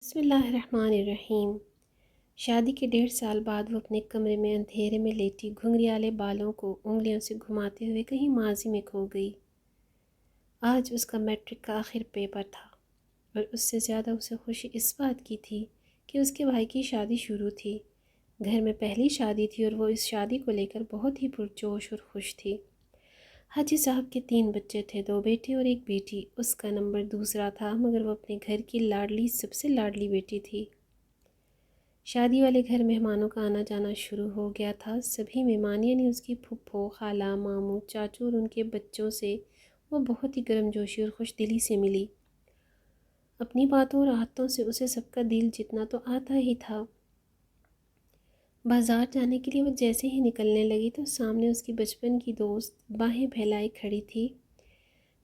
بسم اللہ الرحمن الرحیم۔ شادی کے 1.5 سال بعد وہ اپنے کمرے میں اندھیرے میں لیٹی گھنگریالے بالوں کو انگلیوں سے گھماتے ہوئے کہیں ماضی میں کھو گئی۔ آج اس کا میٹرک کا آخر پیپر تھا اور اس سے زیادہ اسے خوشی اس بات کی تھی کہ اس کے بھائی کی شادی شروع تھی۔ گھر میں پہلی شادی تھی اور وہ اس شادی کو لے کر بہت ہی پرجوش اور خوش تھی۔ حاجی صاحب کے 3 بچے تھے، 2 بیٹے اور 1 بیٹی۔ اس کا نمبر دوسرا تھا مگر وہ اپنے گھر کی لاڈلی سب سے لاڈلی بیٹی تھی۔ شادی والے گھر مہمانوں کا آنا جانا شروع ہو گیا تھا۔ سبھی مہمان یعنی اس کی پھپھو، خالہ، ماموں، چاچو اور ان کے بچوں سے وہ بہت ہی گرم جوشی اور خوش دلی سے ملی۔ اپنی باتوں اور عادتوں سے اسے سب کا دل جتنا تو آتا ہی تھا۔ بازار جانے کے لیے وہ جیسے ہی نکلنے لگی تو سامنے اس کی بچپن کی دوست باہیں پھیلائے کھڑی تھی۔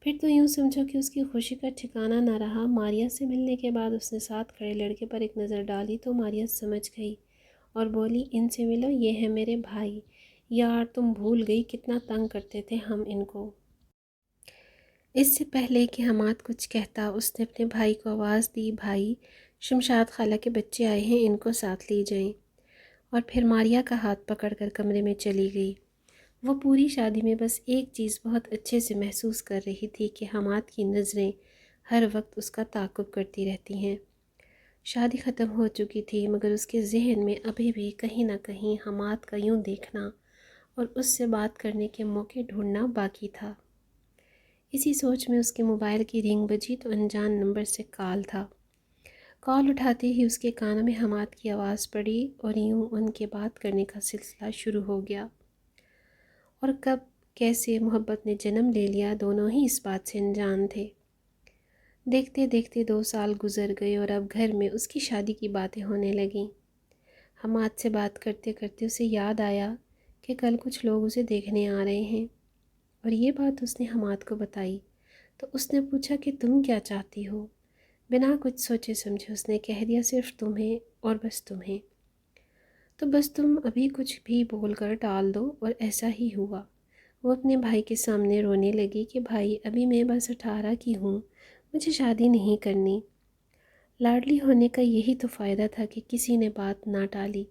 پھر تو یوں سمجھو کہ اس کی خوشی کا ٹھکانہ نہ رہا۔ ماریا سے ملنے کے بعد اس نے ساتھ کھڑے لڑکے پر ایک نظر ڈالی تو ماریا سمجھ گئی اور بولی، ان سے ملو، یہ ہے میرے بھائی۔ یار تم بھول گئی کتنا تنگ کرتے تھے ہم ان کو۔ اس سے پہلے کہ حماد کچھ کہتا اس نے اپنے بھائی کو آواز دی، بھائی شمشاد خالہ کے بچے آئے ہیں، ان کو ساتھ لی جائیں۔ اور پھر ماریا کا ہاتھ پکڑ کر کمرے میں چلی گئی۔ وہ پوری شادی میں بس ایک چیز بہت اچھے سے محسوس کر رہی تھی کہ حماد کی نظریں ہر وقت اس کا تعاقب کرتی رہتی ہیں۔ شادی ختم ہو چکی تھی مگر اس کے ذہن میں ابھی بھی کہیں نہ کہیں حماد کا یوں دیکھنا اور اس سے بات کرنے کے موقع ڈھونڈنا باقی تھا۔ اسی سوچ میں اس کے موبائل کی رنگ بجی تو انجان نمبر سے کال تھا۔ کال اٹھاتے ہی اس کے کانوں میں حماد کی آواز پڑی اور یوں ان کے بات کرنے کا سلسلہ شروع ہو گیا۔ اور کب کیسے محبت نے جنم لے لیا، دونوں ہی اس بات سے انجان تھے۔ دیکھتے دیکھتے 2 سال گزر گئے اور اب گھر میں اس کی شادی کی باتیں ہونے لگیں۔ حماد سے بات کرتے کرتے اسے یاد آیا کہ کل کچھ لوگ اسے دیکھنے آ رہے ہیں اور یہ بات اس نے حماد کو بتائی تو اس نے پوچھا کہ تم کیا چاہتی ہو؟ بنا کچھ سوچے سمجھے اس نے کہہ دیا، صرف تمہیں اور بس تمہیں۔ تو بس تم ابھی کچھ بھی بول کر ٹال دو، اور ایسا ہی ہوا۔ وہ اپنے بھائی کے سامنے رونے لگی کہ بھائی ابھی میں بس 18 کی ہوں، مجھے شادی نہیں کرنی۔ لاڈلی ہونے کا یہی تو فائدہ تھا کہ کسی نے بات نہ ٹالی۔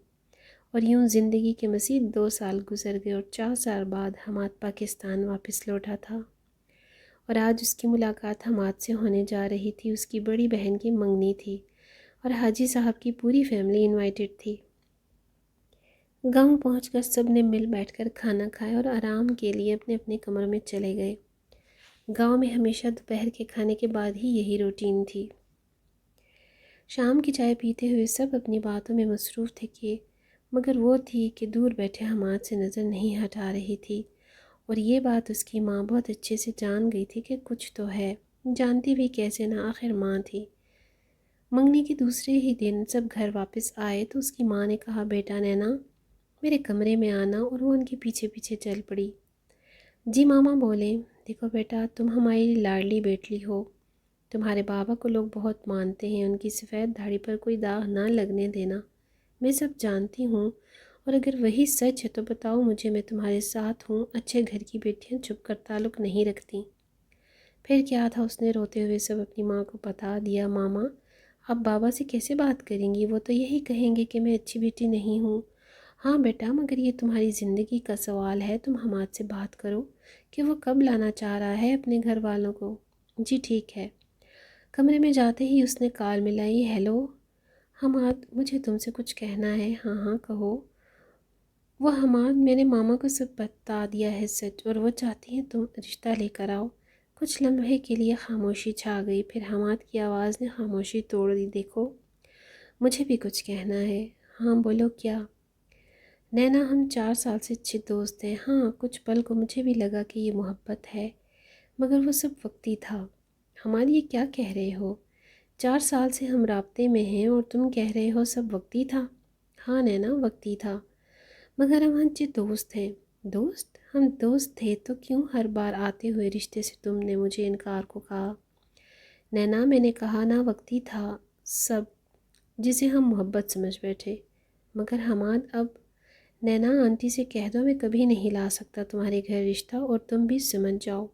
اور یوں زندگی کے مزید 2 سال گزر گئے اور 4 سال بعد حماد پاکستان واپس لوٹا تھا اور آج اس کی ملاقات حماد سے ہونے جا رہی تھی۔ اس کی بڑی بہن کی منگنی تھی اور حاجی صاحب کی پوری فیملی انوائٹڈ تھی۔ گاؤں پہنچ کر سب نے مل بیٹھ کر کھانا کھایا اور آرام کے لیے اپنے اپنے کمروں میں چلے گئے۔ گاؤں میں ہمیشہ دوپہر کے کھانے کے بعد ہی یہی روٹین تھی۔ شام کی چائے پیتے ہوئے سب اپنی باتوں میں مصروف تھے کہ مگر وہ تھی کہ دور بیٹھے حماد سے نظر نہیں ہٹا رہی تھی، اور یہ بات اس کی ماں بہت اچھے سے جان گئی تھی کہ کچھ تو ہے، جانتی بھی کیسے نہ، آخر ماں تھی۔ منگنی کے دوسرے ہی دن سب گھر واپس آئے تو اس کی ماں نے کہا، بیٹا نینا میرے کمرے میں آنا، اور وہ ان کے پیچھے پیچھے چل پڑی۔ جی ماما بولیں، دیکھو بیٹا تم ہماری لاڈلی بیٹی ہو، تمہارے بابا کو لوگ بہت مانتے ہیں، ان کی سفید داڑھی پر کوئی داغ نہ لگنے دینا، میں سب جانتی ہوں، اور اگر وہی سچ ہے تو بتاؤ مجھے، میں تمہارے ساتھ ہوں۔ اچھے گھر کی بیٹیاں چھپ کر تعلق نہیں رکھتی۔ پھر کیا تھا، اس نے روتے ہوئے سب اپنی ماں کو بتا دیا۔ ماما آپ بابا سے کیسے بات کریں گی، وہ تو یہی کہیں گے کہ میں اچھی بیٹی نہیں ہوں۔ ہاں بیٹا مگر یہ تمہاری زندگی کا سوال ہے، تم حماد سے بات کرو کہ وہ کب لانا چاہ رہا ہے اپنے گھر والوں کو۔ جی ٹھیک ہے۔ کمرے میں جاتے ہی اس نے کال ملائی، ہیلو حماد مجھے تم سے کچھ کہنا ہے۔ ہاں ہاں کہو۔ وہ حماد میں نے ماما کو سب بتا دیا ہے سچ، اور وہ چاہتی ہیں تم رشتہ لے کر آؤ۔ کچھ لمحے کے لیے خاموشی چھا گئی، پھر حماد کی آواز نے خاموشی توڑ دی، دیکھو مجھے بھی کچھ کہنا ہے۔ ہاں بولو کیا؟ نینا ہم 4 سال سے اچھے دوست ہیں۔ ہاں کچھ پل کو مجھے بھی لگا کہ یہ محبت ہے، مگر وہ سب وقتی تھا۔ حماد یہ کیا کہہ رہے ہو؟ 4 سال سے ہم رابطے میں ہیں اور تم کہہ رہے ہو سب وقتی تھا؟ ہاں نینا وقتی تھا، مگر ہم اچھے دوست ہیں۔ دوست؟ ہم دوست تھے تو کیوں ہر بار آتے ہوئے رشتے سے تم نے مجھے انکار کو کہا؟ نینا میں نے کہا نا وقتی تھا سب، جسے ہم محبت سمجھ بیٹھے۔ مگر حماد اب نینا آنٹی سے کہہ دو، میں کبھی نہیں لا سکتا تمہارے گھر رشتہ، اور تم بھی سمجھ جاؤ۔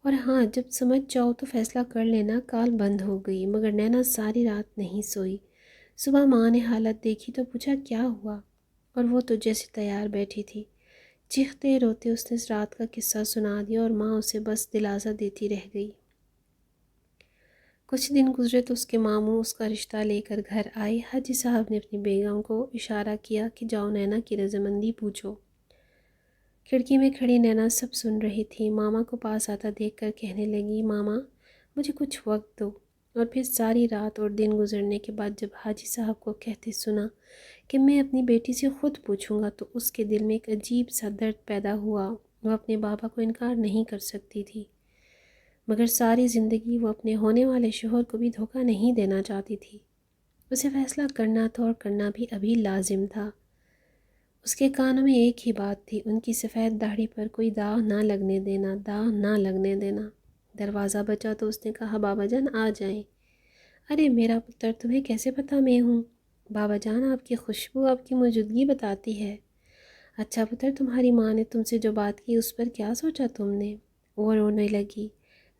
اور ہاں، جب سمجھ جاؤ تو فیصلہ کر لینا۔ کال بند ہو گئی مگر نینا ساری رات نہیں سوئی۔ صبح ماں نے حالت دیکھی تو پوچھا کیا ہوا، اور وہ تو جیسے تیار بیٹھی تھی۔ چیختے روتے اس نے رات کا قصہ سنا دیا اور ماں اسے بس دلاسا دیتی رہ گئی۔ کچھ دن گزرے تو اس کے ماموں اس کا رشتہ لے کر گھر آئے۔ حاجی صاحب نے اپنی بیگم کو اشارہ کیا کہ جاؤ نینا کی رضامندی پوچھو۔ کھڑکی میں کھڑی نینا سب سن رہی تھی۔ ماما کو پاس آتا دیکھ کر کہنے لگی ماما مجھے کچھ وقت دو۔ اور پھر ساری رات اور دن گزرنے کے بعد جب حاجی صاحب کو کہتے سنا کہ میں اپنی بیٹی سے خود پوچھوں گا تو اس کے دل میں ایک عجیب سا درد پیدا ہوا۔ وہ اپنے بابا کو انکار نہیں کر سکتی تھی مگر ساری زندگی وہ اپنے ہونے والے شوہر کو بھی دھوکہ نہیں دینا چاہتی تھی۔ اسے فیصلہ کرنا تھا اور کرنا بھی ابھی لازم تھا۔ اس کے کانوں میں ایک ہی بات تھی، ان کی سفید داڑھی پر کوئی داغ نہ لگنے دینا، داغ نہ لگنے دینا۔ دروازہ بجا تو اس نے کہا بابا جان آ جائیں۔ ارے میرا پتر تمہیں کیسے پتہ میں ہوں؟ بابا جان آپ کی خوشبو آپ کی موجودگی بتاتی ہے۔ اچھا پتر تمہاری ماں نے تم سے جو بات کی اس پر کیا سوچا تم نے؟ وہ رونے لگی۔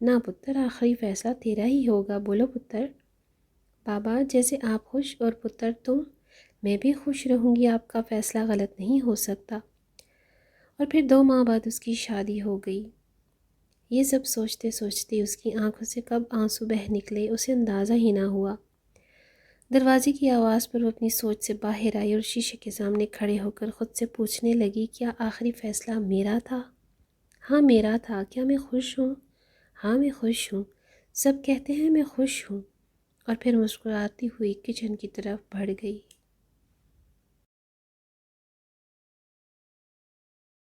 نہ پتر آخری فیصلہ تیرا ہی ہوگا، بولو پتر۔ بابا جیسے آپ خوش اور پتر تم، میں بھی خوش رہوں گی، آپ کا فیصلہ غلط نہیں ہو سکتا۔ اور پھر 2 ماہ بعد اس کی شادی ہو گئی۔ یہ سب سوچتے سوچتے اس کی آنکھوں سے کب آنسو بہہ نکلے اسے اندازہ ہی نہ ہوا۔ دروازے کی آواز پر وہ اپنی سوچ سے باہر آئی اور شیشے کے سامنے کھڑے ہو کر خود سے پوچھنے لگی کیا آخری فیصلہ میرا تھا؟ ہاں میرا تھا۔ کیا میں خوش ہوں؟ ہاں میں خوش ہوں۔ سب کہتے ہیں میں خوش ہوں۔ اور پھر مسکراتی ہوئی کچن کی طرف بڑھ گئی۔